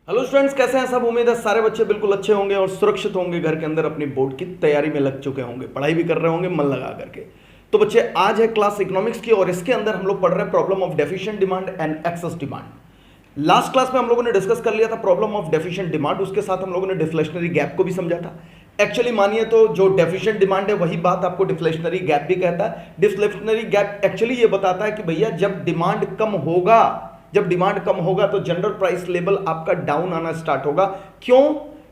Hello students, कैसे हैं सब। उम्मीद है सारे बच्चे बिल्कुल अच्छे होंगे और सुरक्षित होंगे, घर के अंदर अपनी बोर्ड की तैयारी में लग चुके होंगे, पढ़ाई भी कर रहे होंगे मन लगा करके। तो बच्चे आज है क्लास इकोनॉमिक्स की और इसके अंदर हम लोग पढ़ रहे हैं problem of deficient demand and excess demand. Last class में हम लोगों ने डिस्कस कर लिया था प्रॉब्लम ऑफ डेफिशिएंट डिमांड, उसके साथ हम लोगों ने डिफ्लेशनरी गैप को भी समझा था। एक्चुअली मानिए तो जो डेफिशिएंट डिमांड है वही बात आपको डिफ्लेशनरी गैप भी कहता है। डिफ्लेशनरी गैप एक्चुअली ये बताता है कि भैया जब डिमांड कम होगा, जब डिमांड कम होगा तो जनरल प्राइस लेवल आपका डाउन आना स्टार्ट होगा। क्यों?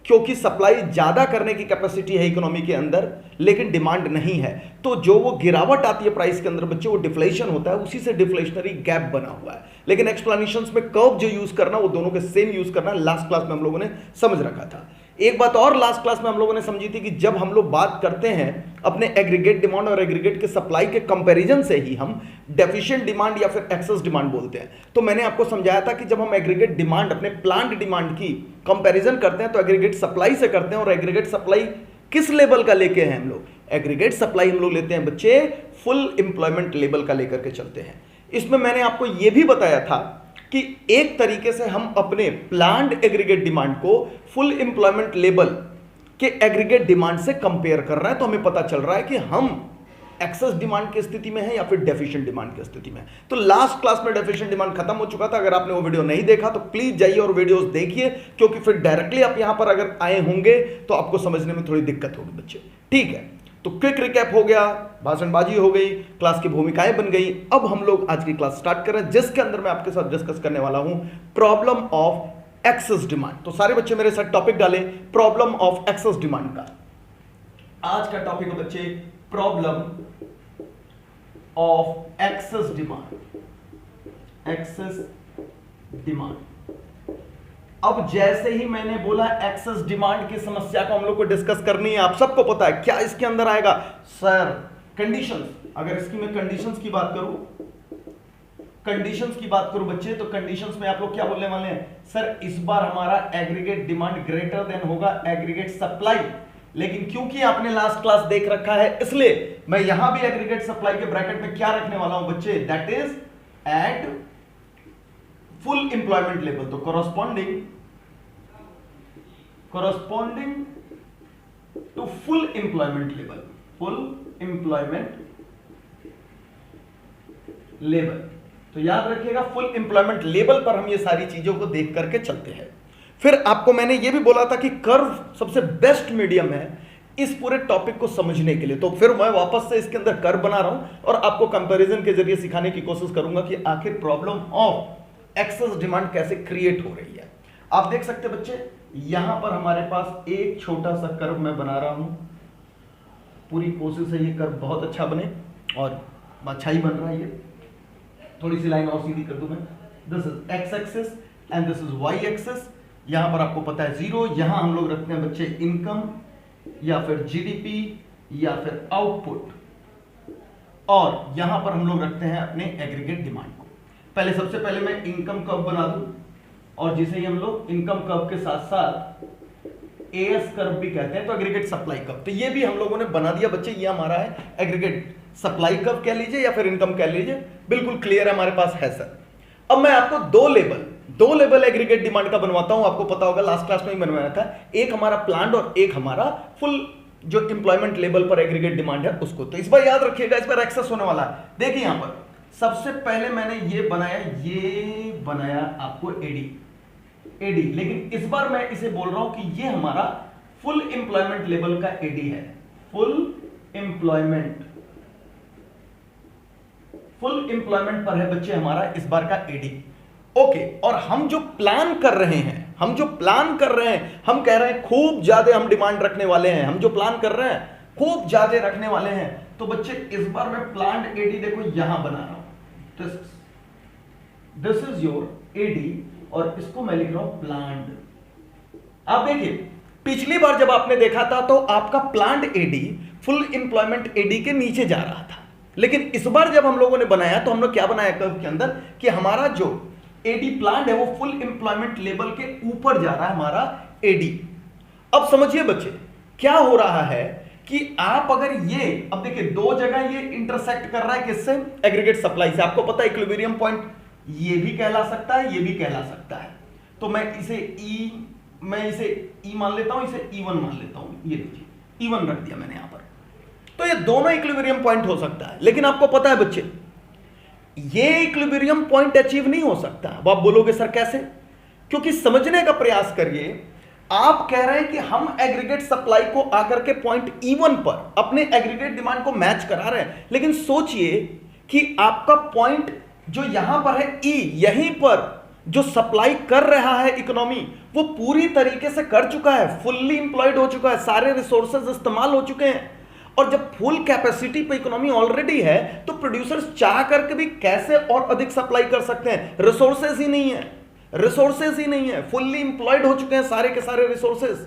क्योंकि सप्लाई ज्यादा करने की कैपेसिटी है इकोनॉमी के अंदर, लेकिन डिमांड नहीं है। तो जो वो गिरावट आती है प्राइस के अंदर बच्चे, वो डिफ्लेशन होता है, उसी से डिफ्लेशनरी गैप बना हुआ है। लेकिन एक्सप्लेनेशंस में कर्व जो यूज करना, वो दोनों के सेम यूज करना लास्ट क्लास में हम लोगों ने समझ रखा था। एक बात और लास्ट क्लास में हम लोगों ने समझी थी कि जब हम लोग बात करते हैं अपने एग्रीगेट डिमांड और एग्रीगेट के सप्लाई के कंपैरिजन से ही हम डेफिशिएंट डिमांड या फिर एक्सेस डिमांड बोलते हैं। तो मैंने आपको समझाया था कि जब हम एग्रीगेट डिमांड अपने प्लांट डिमांड की कंपैरिजन करते हैं तो एग्रीगेट सप्लाई से करते हैं। और एग्रीगेट सप्लाई किस लेवल का लेके हैं हम लोग? एग्रीगेट सप्लाई हम लोग लेते हैं बच्चे फुल एम्प्लॉयमेंट लेवल का लेकर के चलते हैं। इसमें मैंने आपको यह भी बताया था कि एक तरीके से हम अपने प्लांट एग्रीगेट डिमांड को फुल एम्प्लॉयमेंट लेवल के एग्रीगेट डिमांड से कंपेयर कर रहे हैं, तो हमें पता चल रहा है कि हम एक्सेस डिमांड की स्थिति में है या फिर डेफिशिएंट डिमांड की स्थिति में। तो लास्ट क्लास में डेफिशिएंट डिमांड खत्म हो चुका था। अगर आपने वो वीडियो नहीं देखा तो प्लीज जाइए और वीडियोस देखिए, क्योंकि फिर डायरेक्टली आप यहां पर अगर आए होंगे तो आपको समझने में थोड़ी दिक्कत होगी बच्चे। ठीक है, तो क्विक रिकैप हो गया, भाषणबाजी हो गई, क्लास की भूमिकाएं बन गई। अब हम लोग आज की क्लास स्टार्ट कर रहे हैं, जिसके अंदर मैं आपके साथ डिस्कस करने वाला हूं प्रॉब्लम ऑफ एक्सेस डिमांड। तो सारे बच्चे मेरे साथ टॉपिक डालें प्रॉब्लम ऑफ एक्सेस डिमांड का। आज का टॉपिक है बच्चे problem of excess demand. Excess demand. अब जैसे ही मैंने बोला एक्सेस डिमांड की समस्या को हम लोग को डिस्कस करनी है, आप सबको पता है क्या इसके अंदर आएगा सर? कंडीशंस। अगर इसकी मैं कंडीशंस की बात करूं, कंडीशंस की बात करूं बच्चे, तो कंडीशंस में आप लोग क्या बोलने वाले हैं? सर इस बार हमारा एग्रीगेट डिमांड ग्रेटर देन होगा एग्रीगेट सप्लाई। लेकिन क्योंकि आपने लास्ट क्लास देख रखा है, इसलिए मैं यहां भी एग्रीगेट सप्लाई के ब्रैकेट में क्या रखने वाला हूं बच्चे? That is eight full employment level. तो corresponding to full employment level, full employment level। तो याद रखिएगा फुल एम्प्लॉयमेंट लेवल पर हम ये सारी चीजों को देख करके चलते हैं। फिर आपको मैंने ये भी बोला था कि कर्व सबसे बेस्ट मीडियम है इस पूरे टॉपिक को समझने के लिए। तो फिर मैं वापस से इसके अंदर कर्व बना रहा हूं और आपको कंपैरिजन के जरिए सिखाने की कोशिश करूंगा कि आखिर प्रॉब्लम ऑफ एक्सेस डिमांड कैसे क्रिएट हो रही है। आप देख सकते हैं बच्चे, यहां पर हमारे पास एक छोटा सा कर्व मैं बना रहा हूं। पूरी कोशिश है ये कर्व बहुत अच्छा बने और अच्छा ही बन रहा है। ये थोड़ी सी लाइन और सीधी कर दूं मैं। This is X axis and this is Y axis. यहां पर आपको पता है जीरो। यहां हम लोग रखते हैं बच्चे इनकम या फिर जीडीपी या फिर आउटपुट, और यहां पर हम लोग रखते हैं अपने एग्रीगेट डिमांड को। पहले सबसे पहले मैं इनकम कर्व बना दूं, और जिसे हम लोग इनकम कर्व के साथ साथ एएस कर्व भी कहते हैं, तो एग्रीगेट सप्लाई कर्व। तो ये भी हम लोगों ने बना दिया बच्चे। ये हमारा है एग्रीगेट सप्लाई कर्व कह लीजिए या फिर इनकम कह लीजिए, बिल्कुल क्लियर है हमारे पास है सर। अब मैं आपको दो लेवल एग्रीगेट डिमांड का बनवाता हूं। आपको पता होगा लास्ट क्लास में ही बनवाया था, एक हमारा प्लांट और एक हमारा फुल जो एम्प्लॉयमेंट लेवल पर एग्रीगेट डिमांड है उसको। तो इस बार याद रखिएगा, इस बार एक्सेस होने वाला है। देखिए यहां पर सबसे पहले मैंने ये बनाया आपको एडी, लेकिन इस बार मैं इसे बोल रहा हूं कि ये हमारा फुल एम्प्लॉयमेंट लेवल का एडी है। फुल एम्प्लॉयमेंट पर है बच्चे हमारा इस बार का एडी। ओके, और हम जो प्लान कर रहे हैं, हम कह रहे हैं खूब ज्यादा हम डिमांड रखने वाले हैं। हम जो प्लान कर रहे हैं खूब ज्यादा रखने वाले हैं। तो बच्चे इस बार मैं प्लांट एडी देखो यहां बना रहा हूं। दिस इज योर एडी और इसको मैं लिख रहा हूं प्लांट। आप देखिए पिछली बार जब आपने देखा था तो आपका plant AD full employment AD के नीचे जा रहा था, लेकिन इस बार जब हम लोगों ने बनाया तो हम लोग क्या बनाया कर्व के अंदर कि हमारा जो एडी प्लांट है वो फुल एम्प्लॉयमेंट लेवल के ऊपर जा रहा है हमारा एडी। अब समझिए बच्चे क्या हो रहा है कि आप अगर ये, अब देखिए दो जगह ये इंटरसेक्ट कर रहा है किससे? एग्रीगेट सप्लाई से। आपको पता है इक्विलिब्रियम पॉइंट ये भी कहला सकता है, ये भी कहला सकता है। तो मैं इसे E मान लेता हूं, इसे E1 मान लेता हूं। ये देखिए E1 रख दिया मैंने यहां पर। तो ये दोनों इक्विलिब्रियम पॉइंट हो सकता है, लेकिन आपको पता है बच्चे ये इक्विलिब्रियम पॉइंट अचीव नहीं हो सकता। अब आप बोलोगे सर कैसे? क्योंकि समझने का प्रयास करिए। आप कह रहे हैं कि हम एग्रीगेट सप्लाई को आकर के पॉइंट E1 पर अपने एग्रीगेट डिमांड को मैच करा रहे हैं, लेकिन सोचिए कि आपका पॉइंट जो यहां पर है E, यहीं पर जो सप्लाई कर रहा है इकोनॉमी, वो पूरी तरीके से कर चुका है, फुल्ली इंप्लॉयड हो चुका है, सारे रिसोर्सेज इस्तेमाल हो चुके हैं। और जब फुल कैपेसिटी पे इकोनॉमी ऑलरेडी है, तो प्रोड्यूसर्स चाह करके भी कैसे और अधिक सप्लाई कर सकते हैं? रिसोर्सेज ही नहीं है, फुल्ली इंप्लॉयड हो चुके हैं सारे के सारे रिसोर्सेज,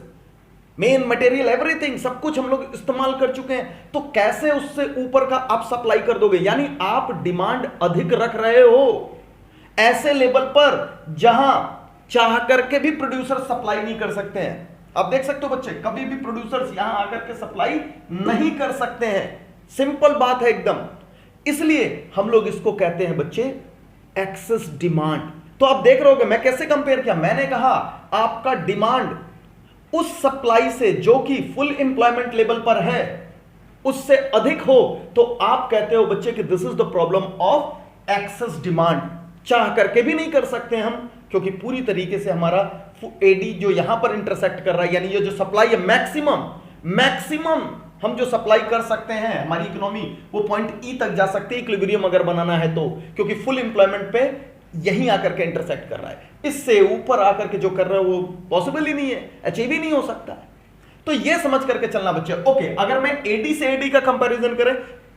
मेन मटेरियल, एवरीथिंग, सब कुछ हम लोग इस्तेमाल कर चुके हैं। तो कैसे उससे ऊपर का आप सप्लाई कर दोगे? यानी आप डिमांड अधिक रख रहे हो ऐसे लेवल पर जहां चाह करके भी प्रोड्यूसर सप्लाई नहीं कर सकते हैं। आप देख सकते हो बच्चे, कभी भी प्रोड्यूसर्स यहां आकर के सप्लाई नहीं कर सकते हैं। सिंपल बात है एकदम। इसलिए हम लोग इसको कहते हैं बच्चे एक्सेस डिमांड। तो आप देख रहे होगे मैं कैसे कंपेयर किया। मैंने कहा आपका डिमांड उस सप्लाई से जो कि फुल एम्प्लॉयमेंट लेवल पर है उससे अधिक हो, तो आप कहते हो बच्चे कि this is the problem of excess demand. चाह करके भी नहीं कर सकते हम, क्योंकि पूरी तरीके से हमारा एडी जो यहां पर इंटरसेक्ट कर रहा है, यानी ये जो सप्लाई है मैक्सिमम हम जो सप्लाई कर सकते हैं, हमारी इकोनॉमी वो पॉइंट ई तक जा सकती है इक्विलिब्रियम अगर बनाना है तो, क्योंकि फुल एम्प्लॉयमेंट पे यहीं आकर के इंटरसेक्ट कर रहा है। इससे ऊपर आकर के जो कर रहा है वो पॉसिबल ही नहीं है, अचीव ही नहीं हो सकता है। तो ये समझ करके चलना बच्चे। ओके, अगर मैं एडी से एडी का कंपैरिजन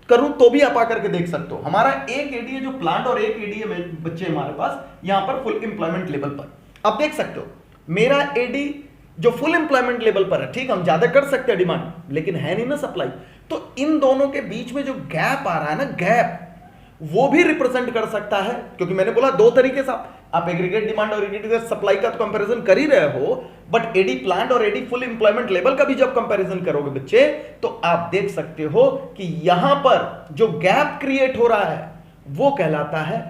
करूं तो भी आप आकर के देख सकते हो। हमारा एक एडी है जो प्लांट और एक एडी है बच्चे हमारे पास यहां पर फुल एम्प्लॉयमेंट लेवल पर। आप देख सकते हो मेरा एडी जो फुल एम्प्लॉयमेंट लेवल पर है, ठीक, हम ज्यादा कर सकते हैं डिमांड, लेकिन है नहीं ना सप्लाई। तो इन दोनों के बीच में जो गैप आ रहा है ना, गैप, वो भी रिप्रेजेंट कर सकता है। क्योंकि मैंने बोला दो तरीके से आप एग्रीगेट डिमांड और एग्रीगेट सप्लाई का तो कंपैरिजन कर ही रहे हो, बट एडी प्लांट और एडी फुल एम्प्लॉयमेंट लेवल का भी जब कंपैरिजन करोगे बच्चे, तो आप देख सकते हो कि यहां पर जो गैप क्रिएट हो रहा है वो कहलाता है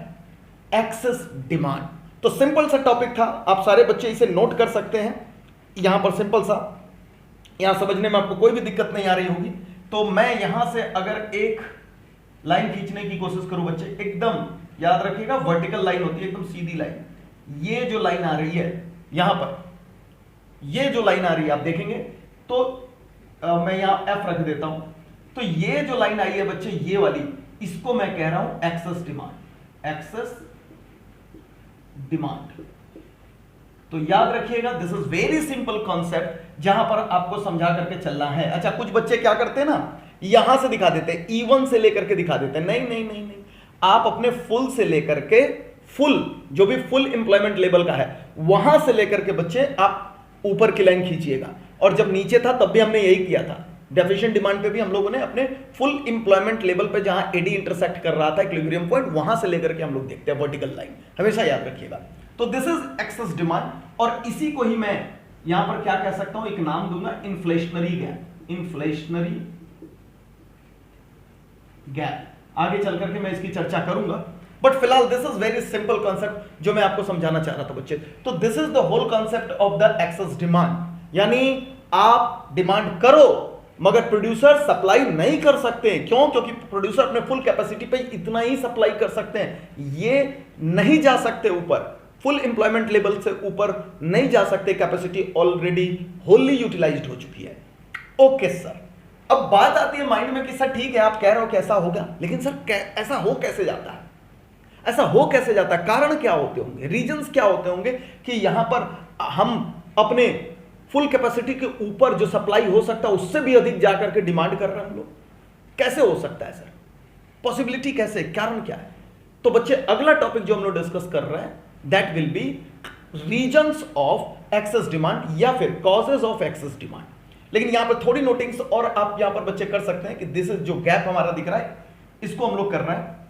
एक्सेस डिमांड। तो सिंपल सा टॉपिक था, आप सारे बच्चे इसे नोट कर सकते हैं। यहां पर सिंपल सा, यहां समझने में आपको कोई भी दिक्कत नहीं आ रही होगी। तो मैं यहां से अगर एक लाइन खींचने की कोशिश करूं बच्चे, एकदम याद रखिएगा वर्टिकल लाइन होती है, एकदम सीधी लाइन। ये जो लाइन आ रही है यहां पर, ये जो लाइन आ रही है आप देखेंगे तो मैं यहां एफ रख देता हूं। तो ये जो लाइन आई है बच्चे, ये वाली, इसको मैं कह रहा हूं एक्सेस डिमांड, एक्सेस डिमांड। तो याद रखिएगा this is very simple concept जहां पर आपको समझा करके चलना है। अच्छा, कुछ बच्चे क्या करते हैं ना, यहां से दिखा देते हैं, E1 से लेकर के दिखा देते हैं। नहीं नहीं नहीं नहीं, आप अपने फुल से लेकर के फुल, जो भी फुल एम्प्लॉयमेंट लेवल का है, वहां से लेकर के बच्चे आप ऊपर की लाइन खींचिएगा। और जब नीचे था तब भी हमने यही किया था। डेफिशिएंट डिमांड पे भी हम लोगों ने अपने फुल एम्प्लॉयमेंट लेवल पे जहां एडी इंटरसेक्ट कर रहा था इक्विलिब्रियम पॉइंट, वहां से लेकर के हम लोग देखते हैं वर्टिकल लाइन, हमेशा याद रखिएगा। तो दिस इज एक्सेस डिमांड, और इसी को ही मैं यहां पर क्या कह सकता हूं, एक नाम दूंगा, इन्फ्लेशनरी गैप। इन्फ्लेशनरी गैप आगे चल करके मैं इसकी चर्चा करूंगा, बट फिलहाल this is very simple concept जो मैं आपको समझाना चाह रहा था बच्चे। तो this is the whole concept of the excess demand, यानी आप डिमांड करो मगर प्रोड्यूसर सप्लाई नहीं कर सकते। क्यों? क्योंकि प्रोड्यूसर अपने फुल कैपेसिटी पे इतना ही सप्लाई कर सकते हैं, ये नहीं जा सकते ऊपर, फुल एम्प्लॉयमेंट लेवल से ऊपर नहीं जा सकते, कैपेसिटी ऑलरेडी होली यूटिलाइज्ड हो चुकी है। ओके सर, अब बात आती है माइंड में कि सर ठीक है आप कह रहे हो कि ऐसा होगा, लेकिन सर ऐसा हो कैसे जाता है, ऐसा हो कैसे जाता है, कारण क्या होते होंगे, रीजंस क्या होते होंगे कि यहां पर हम अपने फुल कैपेसिटी के ऊपर जो सप्लाई हो सकता है उससे भी अधिक जाकर के डिमांड कर रहे हैं हम लोग। कैसे हो सकता है सर, पॉसिबिलिटी कैसे, कारण क्या है? तो बच्चे अगला टॉपिक जो हम लोग डिस्कस कर रहे हैं that will be reasons of excess demand या फिर कॉजेज ऑफ एक्सेस डिमांड। लेकिन यहां पर थोड़ी नोटिंग्स और आप यहां पर बच्चे कर सकते हैं कि दिस इज जो गैप हमारा दिख रहा है इसको हम लोग कर रहे हैं।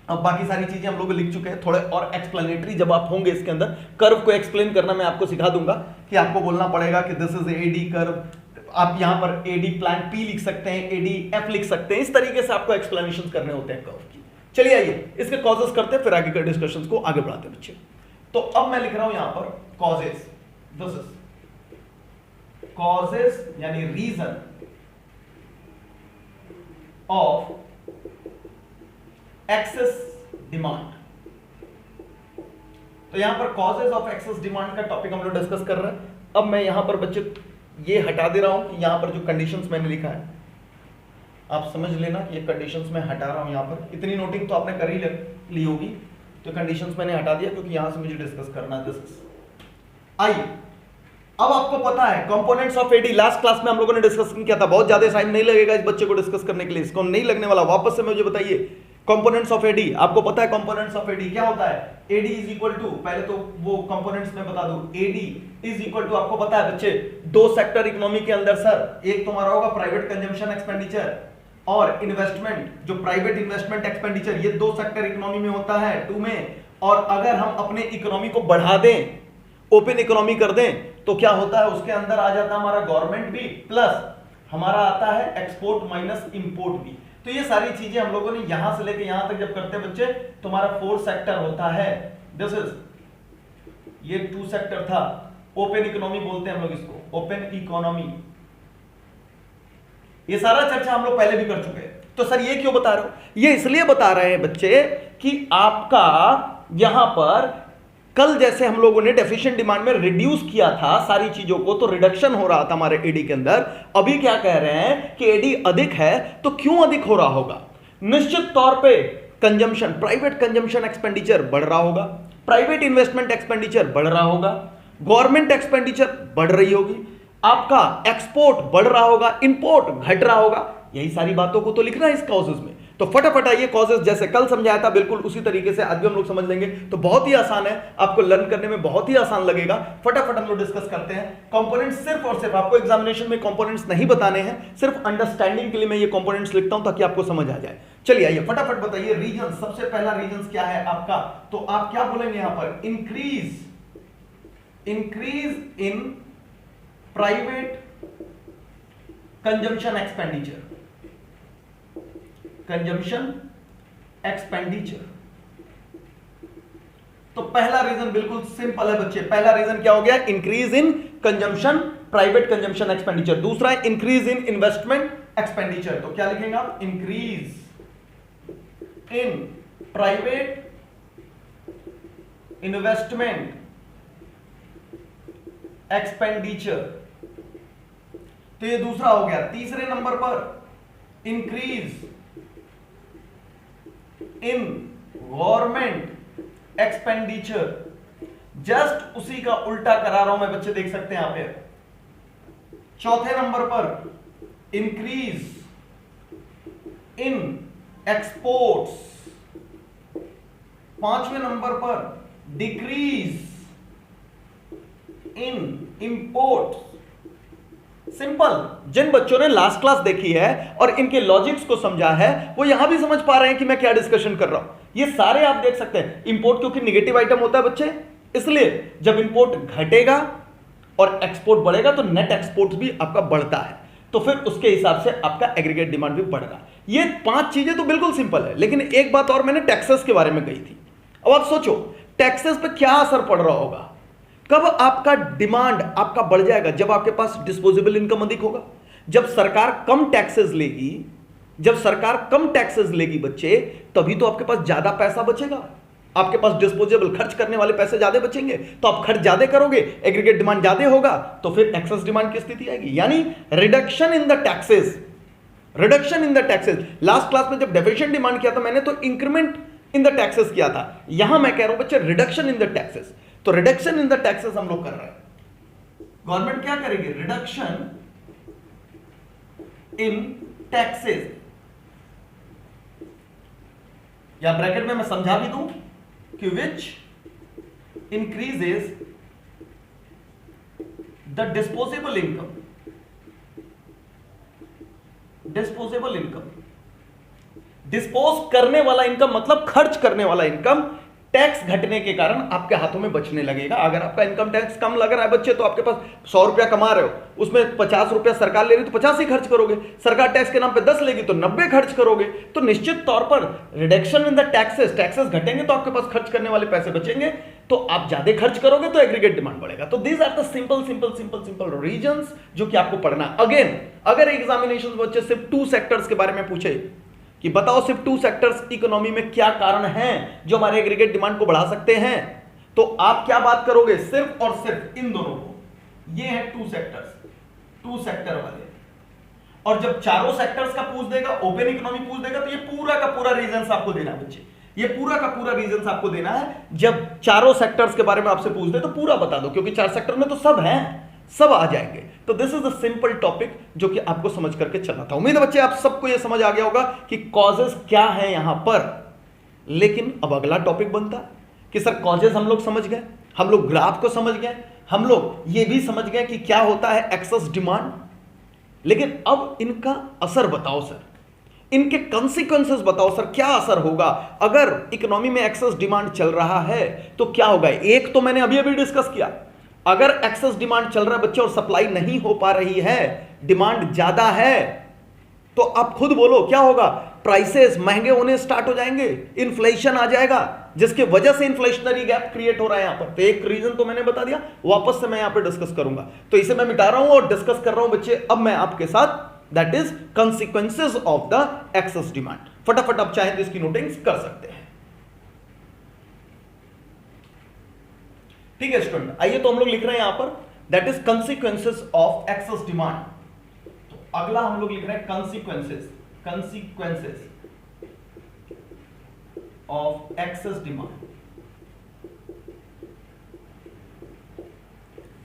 अब बाकी सारी चीजें हम लोग लिख चुके हैं, थोड़े और एक्सप्लेनेटरी जब आप होंगे इसके अंदर, कर्व को एक्सप्लेन करना मैं आपको सिखा दूंगा कि आपको बोलना पड़ेगा कि दिस इज एडी कर्व, आप यहां पर एडी प्लांट पी लिख सकते हैं, एडी एफ लिख सकते हैं, इस तरीके से आपको एक्सप्लेनेशन करने होते हैं कर्व की। चलिए आइए इसके कॉजेस करते हैं, फिर आगे के डिस्कशंस को आगे बढ़ाते हैं बच्चे। तो अब मैं लिख रहा हूं यहां पर कॉजेस, दिस इज कॉजेस यानी रीजन ऑफ एक्सेस डिमांड। तो यहां पर कॉजेस ऑफ एक्सेस डिमांड का टॉपिक हम लोग डिस्कस कर रहे हैं। अब मैं यहां पर बच्चे ये हटा दे रहा हूं कि यहां पर जो कंडीशंस मैंने लिखा है आप समझ लेना कि ये कंडीशंस मैं हटा रहा हूं। यहां पर इतनी नोटिंग तो आपने कर ही ली होगी, तो कंडीशंस मैंने हटा दिया क्योंकि यहां से मुझे डिस्कस करना है। आइए, अब आपको पता है components of AD last class में हम लोगों ने डिस्कस किया था। बहुत ज्यादा टाइम नहीं लगेगा इस बच्चे को डिस्कस करने के लिए, इसको नहीं लगने वाला। वापस से मुझे बताइए कंपोनेंट्स ऑफ एडी। आपको पता है कंपोनेंट्स ऑफ एडी क्या होता है? एडी इज इक्वल टू, पहले तो वो कंपोनेंट्स में बता दूं, एडी इज इक्वल टू, आपको पता है बच्चे, दो सेक्टर इकोनॉमी के अंदर सर, एक तुम्हारा होगा प्राइवेट कंजम्पशन एक्सपेंडिचर और इन्वेस्टमेंट, जो प्राइवेट इन्वेस्टमेंट एक्सपेंडिचर, ये दो सेक्टर इकोनॉमी में होता है, टू में। और अगर हम अपने इकोनॉमी को बढ़ा दें, ओपन इकोनॉमी कर दें, तो क्या होता है उसके अंदर आ जाता है हमारा गवर्नमेंट भी, प्लस हमारा आता है एक्सपोर्ट माइनस इंपोर्ट भी। तो ये सारी चीजें हम लोगों ने यहां से लेके यहां तक जब करते हैं बच्चे, तुम्हारा फोर सेक्टर होता है। दिस इज, ये टू सेक्टर था, ओपन इकोनॉमी बोलते हैं हम लोग इसको, ओपन इकोनॉमी। ये सारा चर्चा हम लोग पहले भी कर चुके हैं। तो सर ये क्यों बता रहे हो? ये इसलिए बता रहे हैं बच्चे कि आपका यहां पर कल जैसे हम लोगों ने डेफिशिएंट डिमांड में रिड्यूस किया था सारी चीजों को, तो रिडक्शन हो रहा था हमारे एडी के अंदर। अभी क्या कह रहे हैं कि एडी अधिक है, तो क्यों अधिक हो रहा होगा? निश्चित तौर पे कंजम्पशन, प्राइवेट कंजम्पशन एक्सपेंडिचर बढ़ रहा होगा, प्राइवेट इन्वेस्टमेंट एक्सपेंडिचर बढ़ रहा होगा, गवर्नमेंट एक्सपेंडिचर बढ़ रही होगी, आपका एक्सपोर्ट बढ़ रहा होगा, इंपोर्ट घट रहा होगा। यही सारी बातों को तो लिखना है इस कॉजेस में। तो फटाफट आइए, कॉजेस जैसे कल समझाया था बिल्कुल उसी तरीके से आज भी हम लोग समझ लेंगे। तो बहुत ही आसान है, आपको लर्न करने में बहुत ही आसान लगेगा। फटाफट हम लोग डिस्कस करते हैं। कंपोनेंट्स सिर्फ और सिर्फ आपको एग्जामिनेशन में कंपोनेंट्स नहीं बताने हैं, सिर्फ अंडरस्टैंडिंग के लिए मैं ये कंपोनेंट्स लिखता हूं ताकि आपको समझ आ जाए। चलिए आइए फटाफट बताइए रीजन। सबसे पहला रीजन क्या है आपका? तो आप क्या बोलेंगे यहां पर? Increase in private consumption expenditure, consumption expenditure. तो पहला रीजन बिल्कुल सिंपल है बच्चे। पहला रीजन क्या हो गया? Increase in consumption, private consumption expenditure. दूसरा है इंक्रीज इन इन्वेस्टमेंट एक्सपेंडिचर। तो क्या लिखेंगे आप? Increase in private investment expenditure. तो ये दूसरा हो गया। तीसरे नंबर पर increase in government expenditure. Just उसी का उल्टा करा रहा हूं मैं बच्चे, देख सकते हैं यहां पे। चौथे नंबर पर इंक्रीज इन एक्सपोर्ट्स। पांचवें नंबर पर डिक्रीज इन इंपोर्ट्स। सिंपल। जिन बच्चों ने लास्ट क्लास देखी है और इनके लॉजिक्स को समझा है, वो यहां भी समझ पा रहे हैं कि मैं क्या डिस्कशन कर रहा हूं। ये सारे आप देख सकते हैं। इंपोर्ट क्योंकि निगेटिव आइटम होता है बच्चे, इसलिए जब इंपोर्ट घटेगा और एक्सपोर्ट बढ़ेगा तो नेट एक्सपोर्ट भी आपका बढ़ता है, तो फिर उसके हिसाब से आपका एग्रीगेट डिमांड भी बढ़ेगा। ये पांच चीजें तो बिल्कुल सिंपल है, लेकिन एक बात और मैंने टैक्सेस के बारे में कही थी। अब आप सोचो टैक्सेस पे क्या असर पड़ रहा होगा? कब आपका डिमांड आपका बढ़ जाएगा? जब आपके पास डिस्पोजेबल इनकम अधिक होगा, जब सरकार कम टैक्सेस लेगी। जब सरकार कम टैक्सेस लेगी बच्चे, तभी तो आपके पास ज्यादा पैसा बचेगा, आपके पास डिस्पोजेबल खर्च करने वाले पैसे ज्यादा बचेंगे, तो आप खर्च ज्यादा करोगे, एग्रीगेट डिमांड ज्यादा होगा, तो फिर एक्सेस डिमांड की स्थिति आएगी, यानी reduction in the taxes. Reduction in the taxes. Last class में जब डेफिशिएंट डिमांड किया था मैंने, तो इंक्रीमेंट इन द टैक्सेस किया था। यहां मैं कह रहा हूं बच्चे रिडक्शन इन द टैक्सेस। तो रिडक्शन इन द टैक्सेस हम लोग कर रहे हैं। गवर्नमेंट क्या करेगी? रिडक्शन इन टैक्सेस, या ब्रैकेट में मैं समझा भी दूं कि which increases the disposable income. Disposable income, dispose करने वाला इनकम मतलब खर्च करने वाला इनकम टैक्स घटने के कारण आपके हाथों में बचने लगेगा। अगर आपका इनकम टैक्स कम लग रहा है बच्चे, तो आपके पास 100 रुपया कमा रहे हो, उसमें 50 रुपया सरकार ले रही है तो 50 ही खर्च करोगे, सरकार टैक्स के नाम पे 10 लेगी तो 90 खर्च करोगे। तो निश्चित तौर पर reduction in the taxes, taxes घटेंगे तो आपके पास खर्च करने वाले पैसे बचेंगे, तो आप ज्यादा खर्च करोगे तो एग्रीगेट डिमांड बढ़ेगा। तो these are the simple reasons जो कि आपको पढ़ना। अगेन अगर एग्जामिनेशन बच्चे सिर्फ 2 सेक्टर्स के बारे में पूछे कि बताओ सिर्फ 2 सेक्टर्स इकोनॉमी में क्या कारण हैं जो हमारे एग्रीगेट डिमांड को बढ़ा सकते हैं, तो आप क्या बात करोगे? सिर्फ और सिर्फ इन दोनों को। ये है 2 सेक्टर्स, 2 सेक्टर वाले। और जब चारों सेक्टर्स का पूछ देगा, ओपन इकोनॉमी पूछ देगा, तो ये पूरा का पूरा रीजंस आपको देना है बच्चे, ये पूरा का पूरा रीजंस आपको देना है। जब चारों सेक्टर्स के बारे में आपसे पूछ दे तो पूरा बता दो, क्योंकि 4 सेक्टर में तो सब हैं, सब आ जाएंगे। तो this is the simple topic जो कि आपको समझ करके चलना था। उम्मीद है बच्चे आप सबको यह समझ आ गया होगा कि कॉजेस क्या है यहां पर। लेकिन अब अगला टॉपिक बनता कि सर कॉजेस हम लोग समझ गए, हम लोग ग्राफ को समझ गए, हम लोग ये भी समझ गए कि क्या होता है एक्सेस डिमांड, लेकिन अब इनका असर बताओ सर, इनके कॉन्सिक्वेंसेस बताओ सर, क्या असर होगा अगर इकोनॉमी में एक्सेस डिमांड चल रहा है तो क्या होगा। एक तो मैंने अभी डिस्कस किया, अगर एक्सेस डिमांड चल रहा है बच्चों और सप्लाई नहीं हो पा रही है, डिमांड ज्यादा है, तो आप खुद बोलो क्या होगा, प्राइसेस महंगे होने स्टार्ट हो जाएंगे, इन्फ्लेशन आ जाएगा, जिसके वजह से इन्फ्लेशनरी गैप क्रिएट हो रहा है यहां पर। तो एक रीजन तो मैंने बता दिया, वापस से मैं यहां पे डिस्कस करूंगा, तो इसे मैं मिटा रहा हूं और डिस्कस कर रहा हूं बच्चे अब मैं आपके साथ, that is consequences of the excess demand. फटाफट आप चाहें तो इसकी नोटिंग्स कर सकते हैं। ठीक है स्टूडेंट, आइए तो हम लोग लिख रहे हैं यहां पर that is consequences of excess demand. तो अगला हम लोग लिख रहे हैं consequences of excess demand.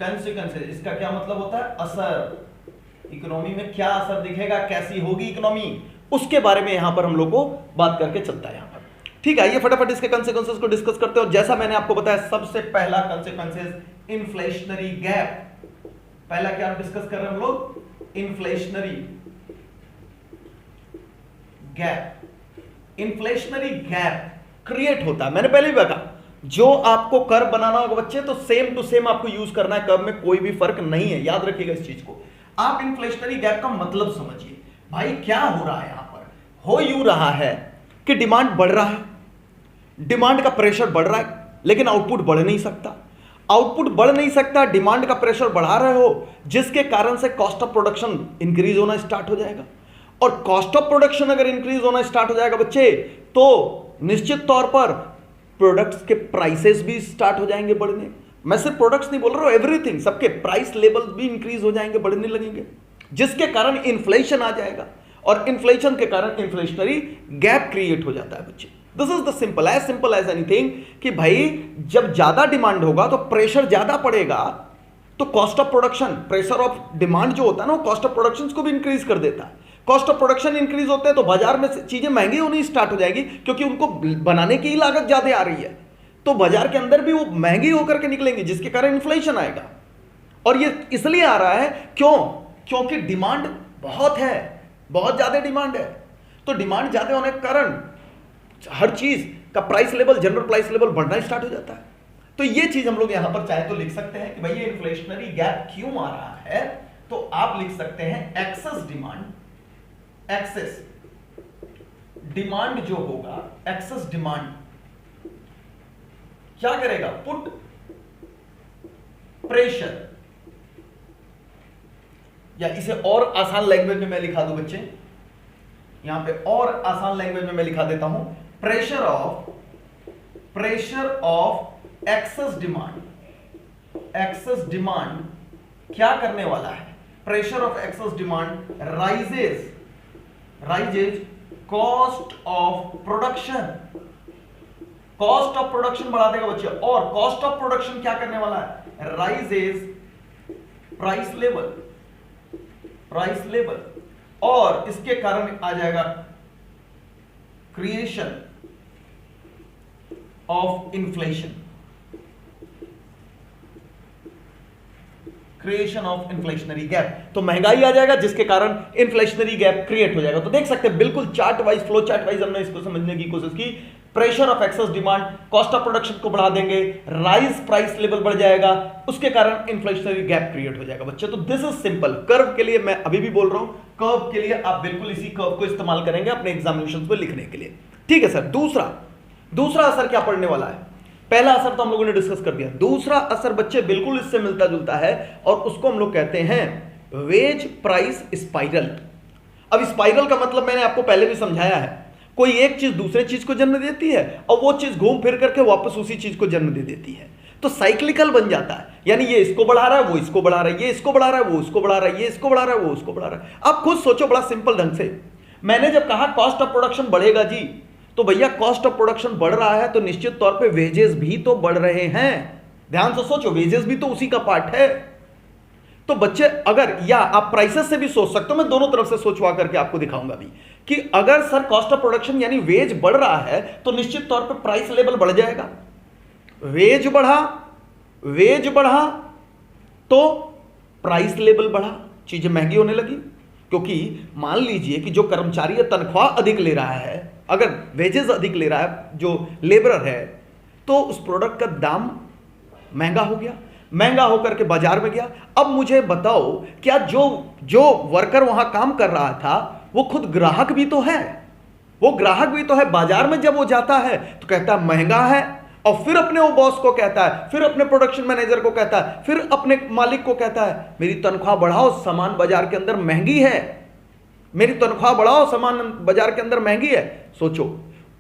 consequences इसका क्या मतलब होता है? असर। इकोनॉमी में क्या असर दिखेगा, कैसी होगी इकोनॉमी, उसके बारे में यहां पर हम लोग को बात करके चलता है यहां पर। ठीक है, ये फटाफट इसके कॉन्सिक्वेंसेस को डिस्कस करते हैं। और जैसा मैंने आपको बताया सबसे पहला कॉन्सिक्वेंसेस इन्फ्लेशनरी गैप। पहला क्या डिस्कस कर रहे हैं हम लोग? Inflationary gap. Inflationary gap create होता है, मैंने पहले भी कहा, जो आपको कर्व बनाना होगा बच्चे तो सेम टू सेम आपको यूज करना है, कर्व में कोई भी फर्क नहीं है, याद रखिएगा इस चीज को। आप इन्फ्लेशनरी गैप का मतलब समझिए, भाई क्या हो रहा है यहां पर? हो यूं रहा है कि डिमांड बढ़ रहा है, डिमांड का प्रेशर बढ़ रहा है, लेकिन आउटपुट बढ़ नहीं सकता, आउटपुट बढ़ नहीं सकता, डिमांड का प्रेशर बढ़ा रहे हो, जिसके कारण से कॉस्ट ऑफ प्रोडक्शन इंक्रीज होना स्टार्ट हो जाएगा। और कॉस्ट ऑफ प्रोडक्शन अगर इंक्रीज होना स्टार्ट हो जाएगा बच्चे, तो निश्चित तौर पर प्रोडक्ट्स के प्राइसेस भी स्टार्ट हो जाएंगे बढ़ने। मैं सिर्फ प्रोडक्ट्स नहीं बोल रहा हूं, एवरीथिंग, सबके प्राइस लेवल भी इंक्रीज हो जाएंगे, बढ़ने लगेंगे, जिसके कारण इन्फ्लेशन आ जाएगा, और इन्फ्लेशन के कारण इन्फ्लेशनरी गैप क्रिएट हो जाता है बच्चे। This is the simple as anything कि भाई जब ज्यादा डिमांड होगा तो प्रेशर ज्यादा पड़ेगा, तो cost of production, pressure of demand जो होता है ना, वो कॉस्ट ऑफ प्रोडक्शन को भी इंक्रीज कर देता है। कॉस्ट ऑफ प्रोडक्शन इंक्रीज होते हैं तो बाजार में चीजें महंगी होनी स्टार्ट हो जाएगी, क्योंकि उनको बनाने की लागत ज्यादा आ रही है, तो बाजार के अंदर भी वो महंगी होकर के निकलेंगी, जिसके कारण इन्फ्लेशन आएगा। और ये इसलिए आ रहा है क्यों? क्योंकि डिमांड बहुत है, बहुत ज्यादा डिमांड है, तो डिमांड ज्यादा होने के कारण हर चीज का price level, general price level बढ़ना स्टार्ट हो जाता है। तो ये चीज हम लोग यहां पर चाहे तो लिख सकते हैं कि भाई ये इन्फ्लेशनरी गैप क्यों आ रहा है, तो आप लिख सकते हैं एक्सेस डिमांड, एक्सेस डिमांड जो होगा, एक्सेस डिमांड क्या करेगा? पुट प्रेशर, या इसे और आसान लैंग्वेज में मैं लिखा दूं बच्चे, यहां पे और आसान लैंग्वेज में मैं लिखा देता हूं, pressure of excess demand. Access demand क्या करने वाला है? Pressure of excess demand rises cost of production, cost of production बढ़ा देगा बच्चे। और कॉस्ट ऑफ प्रोडक्शन क्या करने वाला है? राइजेज प्राइस लेवल, और इसके कारण आ जाएगा creation of inflation, creation of inflationary gap. तो महंगाई आ जाएगा, जिसके कारण इन्फ्लेशनरी गैप क्रिएट हो जाएगा। तो देख सकते हैं बिल्कुल chart wise, flow chart wise हमने इसको समझने की कोशिश की। Pressure of excess demand, cost of production को बढ़ा देंगे, राइज प्राइस लेवल बढ़ जाएगा, उसके कारण इन्फ्लेशनरी गैप क्रिएट हो जाएगा बच्चे। तो दिस इज सिंपल। कर्व के लिए मैं अभी भी बोल रहा हूं, कर्व के लिए आप बिल्कुल इसी कर्व को इस्तेमाल करेंगे अपने एग्जामिनेशन में लिखने के लिए, ठीक है सर। दूसरा असर क्या पड़ने वाला है? पहला असर तो हम लोगों ने डिस्कस कर दिया, दूसरा असर बच्चे बिल्कुल इससे मिलता जुलता है और उसको हम लोग कहते हैं वेज प्राइस स्पाइरल। अब स्पाइरल का मतलब मैंने आपको पहले भी समझाया है, कोई एक चीज दूसरे चीज को जन्म देती है और वो चीज घूम फिर करके वापस उसी चीज को जन्म दे देती है, तो साइक्लिकल बन जाता है। यानी ये इसको बढ़ा रहा है, वो इसको बढ़ा रहा है, ये इसको बढ़ा रहा है, वो उसको बढ़ा रहा है, ये इसको बढ़ा रहा है, वो उसको बढ़ा रहा है। आप खुद सोचो बड़ा सिंपल ढंग से, मैंने जब कहा कॉस्ट ऑफ प्रोडक्शन बढ़ेगा जी, तो भैया कॉस्ट ऑफ प्रोडक्शन बढ़ रहा है तो निश्चित तौर पे वेजेस भी तो बढ़ रहे हैं। ध्यान से सोचो, वेजेस भी तो उसी का पार्ट है। तो बच्चे अगर, या आप प्राइसेस से भी सोच सकते हो, मैं दोनों तरफ से सोचवा करके आपको दिखाऊंगा भी कि अगर सर कॉस्ट ऑफ प्रोडक्शन यानी वेज बढ़ रहा है तो निश्चित तौर पे प्राइस लेवल बढ़ जाएगा। वेज बढ़ा तो प्राइस लेवल बढ़ा, चीजें महंगी होने लगी। क्योंकि मान लीजिए कि जो कर्मचारी है तनख्वाह अधिक ले रहा है, अगर वेजेस अधिक ले रहा है जो लेबरर है, तो उस प्रोडक्ट का दाम महंगा हो गया, महंगा होकर के बाजार में गया। अब मुझे बताओ, क्या जो वर्कर वहां काम कर रहा था वो खुद ग्राहक भी तो है, बाजार में जब वो जाता है तो कहता है महंगा है, और फिर अपने वो बॉस को कहता है, फिर अपने प्रोडक्शन मैनेजर को कहता है, फिर अपने मालिक को कहता है मेरी तनख्वाह बढ़ाओ, सामान बाजार के अंदर महंगी है, मेरी तनख्वाह बढ़ाओ, सामान बाजार के अंदर महंगी है। सोचो,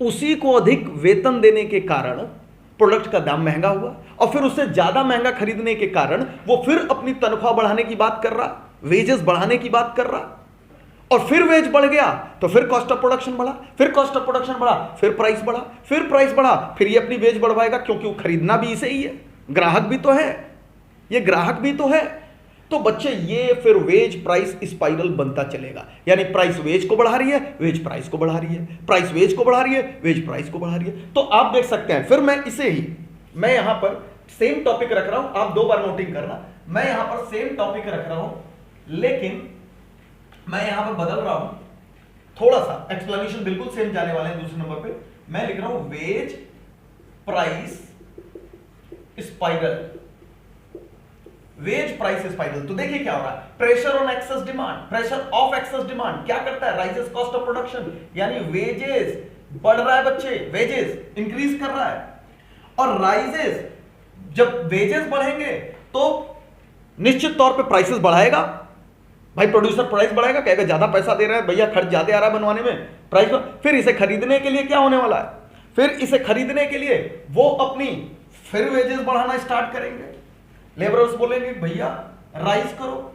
उसी को अधिक वेतन देने के कारण प्रोडक्ट का दाम महंगा हुआ, और फिर उससे ज्यादा महंगा खरीदने के कारण वो फिर अपनी तनख्वाह बढ़ाने की बात कर रहा, वेजेस बढ़ाने की बात कर रहा, और फिर वेज बढ़ गया तो फिर कॉस्ट ऑफ प्रोडक्शन बढ़ा, फिर कॉस्ट ऑफ प्रोडक्शन बढ़ा, फिर प्राइस बढ़ा, फिर प्राइस बढ़ा, फिर ये अपनी वेज बढ़वाएगा, क्योंकि वो खरीदना भी इसे ही है, ग्राहक भी तो है, ये ग्राहक भी तो है। तो बच्चे ये फिर वेज प्राइस स्पाइरल बनता चलेगा, यानी प्राइस वेज को बढ़ा रही है, वेज प्राइस को बढ़ा रही है, प्राइस वेज को बढ़ा रही है, वेज प्राइस को बढ़ा रही है। तो आप देख सकते हैं, फिर मैं यहां पर सेम टॉपिक रख रहा हूं, आप 2 बार नोटिंग करना, मैं यहां पर सेम टॉपिक रख रहा हूं, लेकिन मैं यहां पर बदल रहा हूं थोड़ा सा, एक्सप्लेनेशन बिल्कुल सेम जाने वाले हैं। दूसरे नंबर पे मैं लिख रहा हूं wage price spiral, wage price spiral. तो देखिए क्या हो रहा है, pressure on excess demand, pressure of excess demand क्या करता है, राइजेस कॉस्ट ऑफ प्रोडक्शन, यानी वेजेस बढ़ रहा है बच्चे, वेजेस इंक्रीज कर रहा है, और राइजेस, जब वेजेस बढ़ेंगे तो निश्चित तौर पे प्राइसेस बढ़ाएगा। भाई प्रोड्यूसर प्राइस बढ़ाएगा, कहेगा ज्यादा पैसा दे रहा है भैया, खर्च ज्यादा आ रहा है बनवाने में, प्राइस। फिर इसे खरीदने के लिए क्या होने वाला है, फिर इसे खरीदने के लिए वो अपनी फिर वेजेस बढ़ाना स्टार्ट करेंगे। लेबरर्स बोलेंगे भैया राइज करो,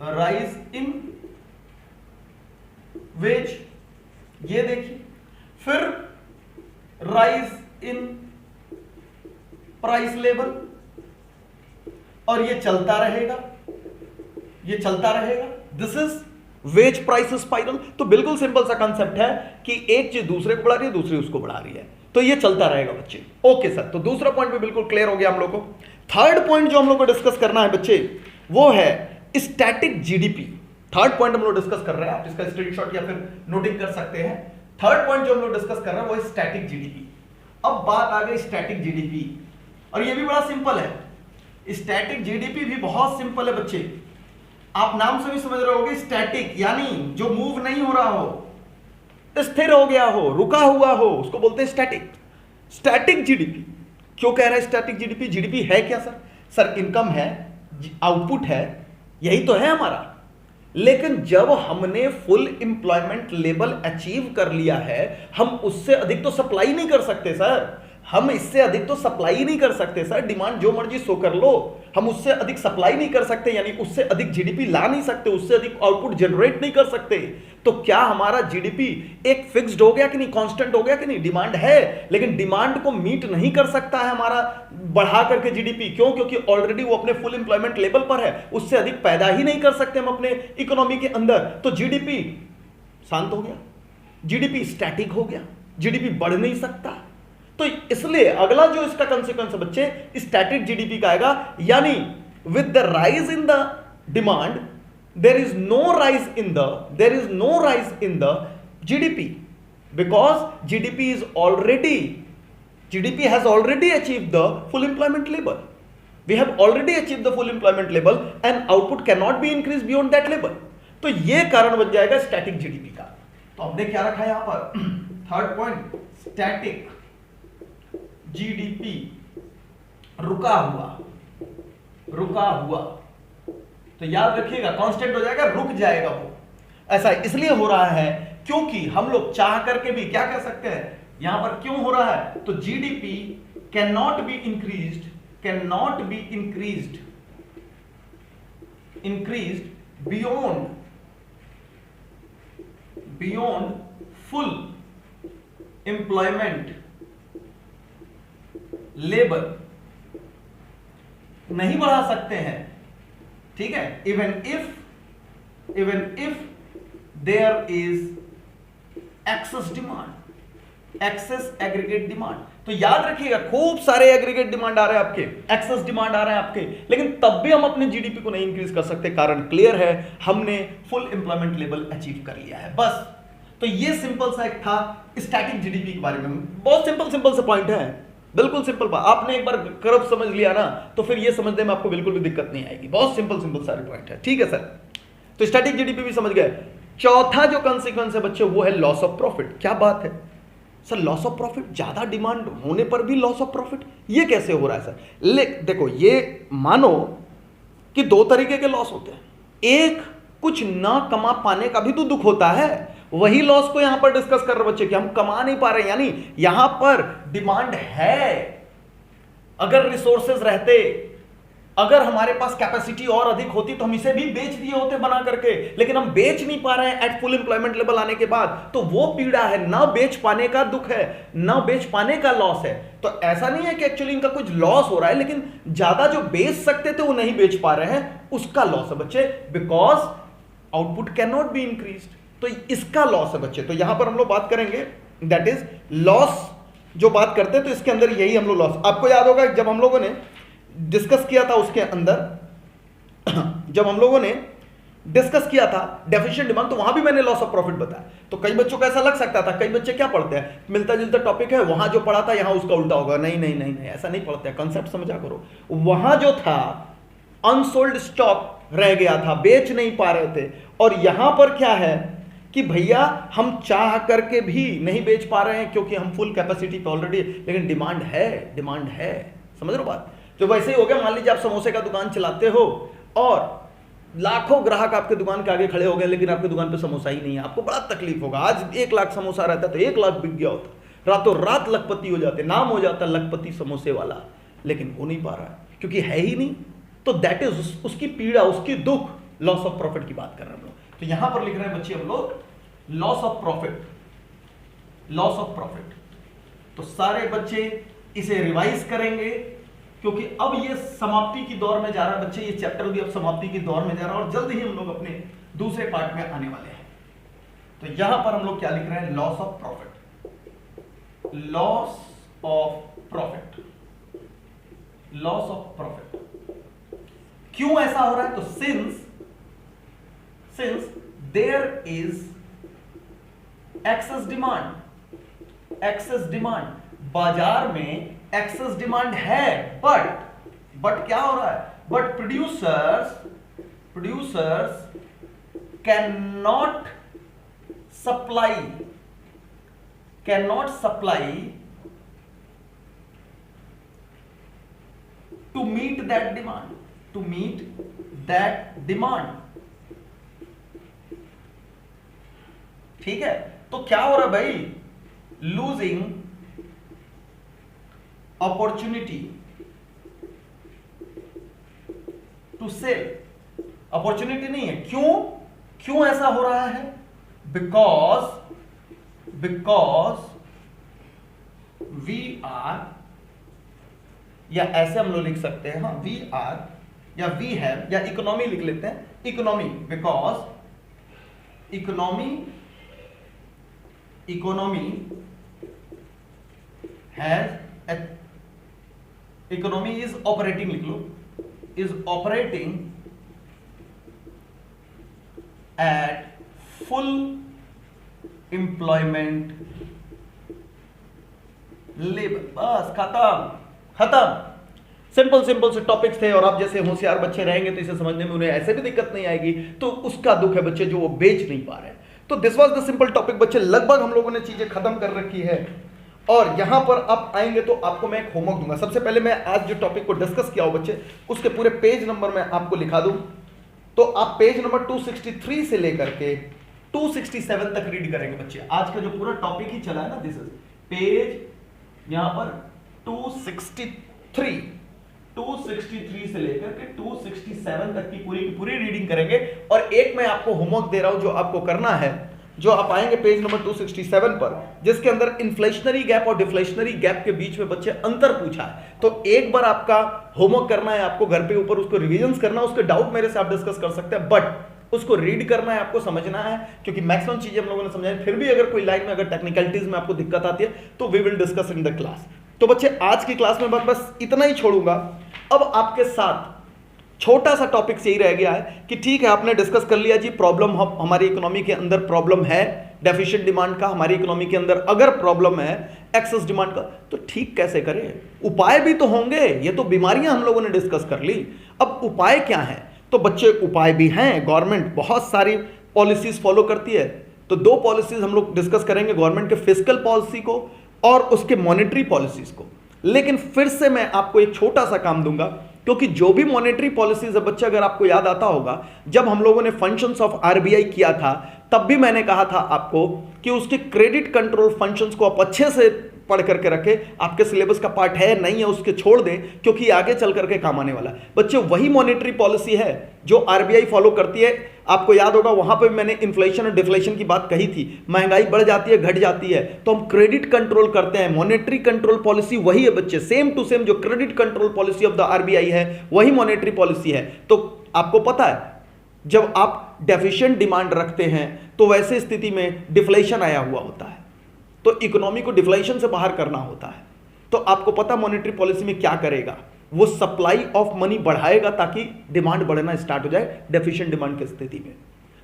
राइज इन वेज, ये देखिए, फिर राइज इन प्राइस लेवल, और ये चलता रहेगा, ये चलता रहेगा। This is wage price spiral. तो बिल्कुल सिंपल सा कंसेप्ट है कि एक चीज दूसरे को बढ़ा रही है, दूसरी उसको बढ़ा रही है, तो ये चलता रहेगा बच्चे। ओके सर, तो दूसरा पॉइंट भी बिल्कुल क्लियर हो गया हम लोग को। थर्ड पॉइंट जो हम लोग को डिस्कस करना है बच्चे, वो है स्टैटिक जीडीपी। थर्ड पॉइंट हम लोग डिस्कस कर रहे हैं, आप इसका स्क्रीनशॉट या फिर नोटिंग कर सकते हैं। थर्ड पॉइंट जो हम लोग डिस्कस कर रहे हैं वो है स्टैटिक जीडीपी। अब बात आ गई स्टैटिक जीडीपी, और ये भी बड़ा सिंपल है। स्टैटिक जीडीपी भी बहुत सिंपल है बच्चे, आप नाम से भी समझ रहे होगे। स्टैटिक यानी जो मूव नहीं हो रहा हो, स्थिर हो गया हो, रुका हुआ हो, उसको बोलते हैं स्टैटिक। स्टैटिक जीडीपी क्यों कह रहे हैं स्टैटिक जीडीपी? जीडीपी है क्या सर? सर इनकम है, आउटपुट है, यही तो है हमारा। लेकिन जब हमने फुल एम्प्लॉयमेंट लेवल अचीव कर लिया है, हम उससे अधिक तो सप्लाई नहीं कर सकते सर, हम इससे अधिक तो सप्लाई नहीं कर सकते सर। डिमांड जो मर्जी सो कर लो, हम उससे अधिक सप्लाई नहीं कर सकते, यानी उससे अधिक जीडीपी ला नहीं सकते, उससे अधिक आउटपुट जनरेट नहीं कर सकते। तो क्या हमारा जीडीपी एक फिक्स्ड हो गया कि नहीं, कांस्टेंट हो गया कि नहीं? डिमांड है, लेकिन डिमांड को मीट नहीं कर सकता है हमारा बढ़ा करके जीडीपी। क्यों? क्योंकि ऑलरेडी वो अपने फुल एम्प्लॉयमेंट लेवल पर है, उससे अधिक पैदा ही नहीं कर सकते हम अपने इकोनॉमी के अंदर। तो जीडीपी शांत हो गया, जीडीपी स्टैटिक हो गया, जीडीपी बढ़ नहीं सकता। तो इसलिए अगला जो इसका कंसेक्वेंस है बच्चे, स्टैटिक जीडीपी का आएगा, यानी with the rise in the demand there is no rise in the GDP, because GDP has already achieved the full employment level. We have already achieved the full employment level and output cannot be increased beyond that level. तो ये कारण बन जाएगा static GDP का। तो हमने क्या रखा है यहां पर, थर्ड पॉइंट, स्टैटिक जीडीपी, रुका हुआ। तो याद रखिएगा कांस्टेंट हो जाएगा, रुक जाएगा वो। ऐसा इसलिए हो रहा है क्योंकि हम लोग चाह करके भी क्या कह सकते हैं, यहां पर क्यों हो रहा है, तो GDP can not be increased beyond full employment labour, नहीं बढ़ा सकते हैं, ठीक है, even if there is excess demand, excess aggregate demand. तो याद रखिएगा खूब सारे एग्रीगेट डिमांड आ रहे हैं आपके, एक्सेस डिमांड आ रहे हैं आपके, लेकिन तब भी हम अपने जीडीपी को नहीं इंक्रीज कर सकते। कारण क्लियर है, हमने फुल एम्प्लॉयमेंट लेवल अचीव कर लिया है, बस। तो ये सिंपल सा एक था स्टैटिक जीडीपी के बारे में। बहुत सिंपल सा पॉइंट है, बिल्कुल सिंपल बात। आपने एक बार कर्व समझ लिया ना, तो फिर ये समझने में आपको बिल्कुल भी दिक्कत नहीं आएगी। बहुत सिंपल सारे पॉइंट है, ठीक है सर। तो स्टैटिक जीडीपी भी समझ गए। चौथा जो कॉन्सिक्वेंस है बच्चे, वो है लॉस ऑफ प्रॉफिट। क्या बात है सर, लॉस ऑफ प्रॉफिट, ज्यादा डिमांड होने पर भी लॉस ऑफ प्रॉफिट, ये कैसे हो रहा है सर? देखो, ये मानो कि दो तरीके के लॉस होते हैं। एक, कुछ ना कमा पाने का भी तो दुख होता है, वही लॉस को यहां पर डिस्कस कर रहे बच्चे कि हम कमा नहीं पा रहे, यानी यहां पर डिमांड है, अगर रिसोर्सेज रहते, अगर हमारे पास कैपेसिटी और अधिक होती तो हम इसे भी बेच दिए होते बना करके, लेकिन हम बेच नहीं पा रहे हैं एट फुल एम्प्लॉयमेंट लेवल आने के बाद। तो वो पीड़ा है, ना बेच पाने का दुख है, ना बेच पाने का लॉस है। तो ऐसा नहीं है कि एक्चुअली इनका कुछ लॉस हो रहा है, लेकिन ज्यादा जो बेच सकते थे वो नहीं बेच पा रहे हैं, उसका लॉस है बच्चे, because output can not be increased. तो इसका लॉस है बच्चे। तो यहां पर हम लोग बात करेंगे, दैट इज लॉस। जो बात करते हैं तो इसके अंदर यही हम लोग लॉस, आपको याद होगा जब हम लोगों ने डिस्कस किया था उसके अंदर, जब हम लोगों ने डिस्कस किया था डेफिशिएंट डिमांड, तो वहां भी मैंने लॉस ऑफ प्रॉफिट बताया। तो कई बच्चों को ऐसा लग सकता था, कई बच्चे क्या पढ़ते हैं, मिलता जुलता टॉपिक है, वहां जो पढ़ा था यहां उसका उल्टा होगा। नहीं, ऐसा नहीं पढ़ते हैं, कंसेप्ट समझा करो। वहां जो था अनसोल्ड स्टॉक रह गया था, बेच नहीं पा रहे थे, और यहां पर क्या है कि भैया हम चाह करके भी नहीं बेच पा रहे हैं क्योंकि हम फुल कैपेसिटी पे ऑलरेडी, लेकिन डिमांड है। समझ रहे हो बात? तो वैसे ही हो गया, मान लीजिए आप समोसे का दुकान चलाते हो और लाखों ग्राहक आपके दुकान के आगे खड़े हो गए, लेकिन आपकी दुकान पे समोसा ही नहीं है, आपको बड़ा तकलीफ होगा। आज 1 लाख समोसा रहता तो 1 लाख बिक गया होता, रातों रात लखपति हो जाते, नाम हो जाता लखपति समोसे वाला, लेकिन हो नहीं पा रहा है क्योंकि है ही नहीं। तो दैट इज उसकी पीड़ा, उसकी दुख, लॉस ऑफ प्रॉफिट की बात कर रहे हैं हम लोग। तो यहां पर लिख रहे हैं बच्चे हम लोग लॉस ऑफ प्रॉफिट। तो सारे बच्चे इसे रिवाइज करेंगे क्योंकि अब ये समाप्ति की दौर में जा रहा है बच्चे, ये चैप्टर भी अब समाप्ति की दौर में जा रहा है और जल्द ही हम लोग अपने दूसरे पार्ट में आने वाले हैं। तो यहां पर हम लोग क्या लिख रहे हैं, लॉस ऑफ प्रॉफिट। क्यों ऐसा हो रहा है? तो since there is excess demand, बाजार में एक्सेस डिमांड है, बट क्या हो रहा है, but producers can not supply to meet that demand, ठीक है। तो क्या हो रहा है भाई, losing opportunity to sell, opportunity नहीं है। क्यों ऐसा हो रहा है? बिकॉज वी आर, या ऐसे हम लोग लिख सकते हैं, हाँ, वी आर या वी हैव, या इकोनॉमी लिख लेते हैं, economy, because economy is operating, लिख लो, is operating at full employment, labour, बस खत्म। सिंपल सिंपल से टॉपिक्स थे और आप जैसे होशियार बच्चे रहेंगे तो इसे समझने में उन्हें ऐसे भी दिक्कत नहीं आएगी, तो उसका दुख है बच्चे जो वो बेच नहीं पा रहे। तो this was the simple topic बच्चे, लगभग हम लोगों ने चीजें खत्म कर रखी है। और यहां पर आप आएंगे तो आपको मैं एक होमवर्क दूंगा। सबसे पहले मैं आज जो टॉपिक को डिस्कस किया हो बच्चे, उसके पूरे पेज नंबर मैं आपको लिखा दूं, तो आप पेज नंबर 263 से लेकर के 267 तक रीड करेंगे बच्चे। आज का जो पूरा टॉपिक ही चला है ना, दिस इज पेज यहां पर 263 से लेकर के 267 तक की पूरी रीडिंग करेंगे। और एक मैं आपको होमवर्क दे रहा हूं जो आपको करना है, जो आप आएंगे पेज नंबर 267 पर, जिसके अंदर इन्फ्लेशनरी गैप और डिफ्लेशनरी गैप के बीच में बच्चे अंतर पूछा है। तो एक बार आपका होमवर्क करना है, आपको घर पे ऊपर उसको रिवीजन करना है। उसके डाउट मेरे से आप डिस्कस कर सकते हैं, बट उसको रीड करना है, आपको समझना है, क्योंकि मैक्सिमम चीजें हम लोगों ने समझाई। फिर भी अगर कोई लाइन में अगर टेक्निकलिटीज में आपको दिक्कत आती है तो we will discuss in the class. तो बच्चे आज की क्लास में बस इतना ही छोड़ूंगा। अब आपके साथ छोटा सा टॉपिक यही रह गया है कि ठीक है, आपने डिस्कस कर लिया जी प्रॉब्लम, हमारी इकोनॉमी के अंदर प्रॉब्लम है डेफिशिएंट डिमांड का, हमारी इकोनॉमी के अंदर अगर प्रॉब्लम है एक्सेस डिमांड का, तो ठीक कैसे करें, उपाय भी तो होंगे। ये तो बीमारियां हम लोगों ने डिस्कस कर ली, अब उपाय क्या है? तो बच्चे उपाय भी हैं। गवर्नमेंट बहुत सारी पॉलिसीज फॉलो करती है, तो दो पॉलिसीज हम लोग डिस्कस करेंगे, गवर्नमेंट के फिस्कल पॉलिसी को और उसके मॉनेटरी पॉलिसीज को। लेकिन फिर से मैं आपको एक छोटा सा काम दूंगा, क्योंकि जो भी मॉनेटरी पॉलिसीज है बच्चे, अगर आपको याद आता होगा, जब हम लोगों ने फंक्शंस ऑफ आरबीआई किया था, तब भी मैंने कहा था आपको कि उसके क्रेडिट कंट्रोल फंक्शंस को आप अच्छे से पढ़ करके रखें। आपके सिलेबस का पार्ट है नहीं है उसके छोड़ दें, क्योंकि आगे चल करके काम आने वाला है। बच्चे वही मॉनेटरी पॉलिसी है जो आरबीआई फॉलो करती है। आपको याद होगा वहां पे मैंने इन्फ्लेशन और डिफ्लेशन की बात कही थी, महंगाई बढ़ जाती है घट जाती है तो हम क्रेडिट कंट्रोल करते हैं। मॉनेटरी कंट्रोल पॉलिसी वही है बच्चे, सेम टू सेम जो credit control policy of the RBI है वही मॉनेटरी पॉलिसी है। तो आपको पता है जब आप डेफिशिएंट डिमांड रखते हैं तो वैसे स्थिति में डिफ्लेशन आया हुआ होता है, तो इकोनॉमी को डिफ्लेशन से बाहर करना होता है। तो आपको पता मॉनेटरी पॉलिसी में क्या करेगा, वो सप्लाई ऑफ मनी बढ़ाएगा ताकि डिमांड बढ़ना स्टार्ट हो जाए डेफिशिएंट डिमांड की स्थिति में।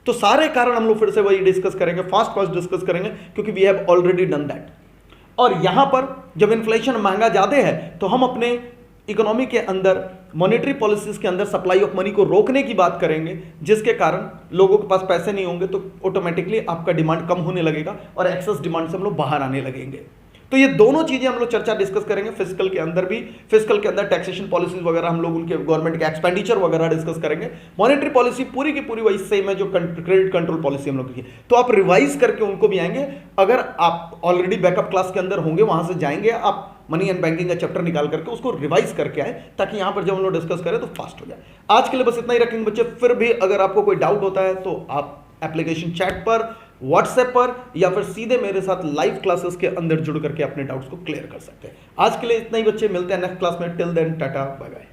तो सारे कारण हम लोग फिर से वही डिस्कस करेंगे, फास्ट डिस्कस करेंगे, क्योंकि we have already done that. और यहां पर जब इन्फ्लेशन महंगा ज्यादा है तो हम अपने इकोनॉमी के अंदर मॉनेटरी पॉलिसीज के अंदर सप्लाई ऑफ मनी को रोकने की बात करेंगे, जिसके कारण लोगों के पास पैसे नहीं होंगे तो ऑटोमेटिकली आपका डिमांड कम होने लगेगा और एक्सेस डिमांड से हम लोग बाहर आने लगेंगे। तो ये दोनों चीजें हम लोग चर्चा डिस्कस करेंगे। फिस्कल के अंदर भी, फिस्कल के अंदर टैक्सेशन पॉलिसीज वगैरह हम लोग उनके गवर्नमेंट के एक्सपेंडिचर वगैरह डिस्कस करेंगे। मॉनेटरी पॉलिसी पूरी की पूरी वही सेम है जो क्रेडिट कंट्रोल पॉलिसी हम लोग की, तो आप रिवाइज करके उनको भी आएंगे। अगर आप ऑलरेडी बैकअप क्लास के अंदर होंगे वहां से जाएंगे, आप मनी एंड बैंकिंग का चैप्टर निकाल करके उसको रिवाइज करके आए, ताकि यहां पर जब हम लोग डिस्कस करें तो फास्ट हो जाए। आज के लिए बस इतना ही रखेंगे बच्चे। फिर भी अगर आपको कोई डाउट होता है तो आप एप्लीकेशन चैट पर, व्हाट्सएप पर या फिर सीधे मेरे साथ लाइव क्लासेस के अंदर जुड़ करके अपने डाउट्स को क्लियर कर सकते हैं। आज के लिए इतना ही बच्चे, मिलते हैं नेक्स्ट क्लास में। Till then tata bye bye.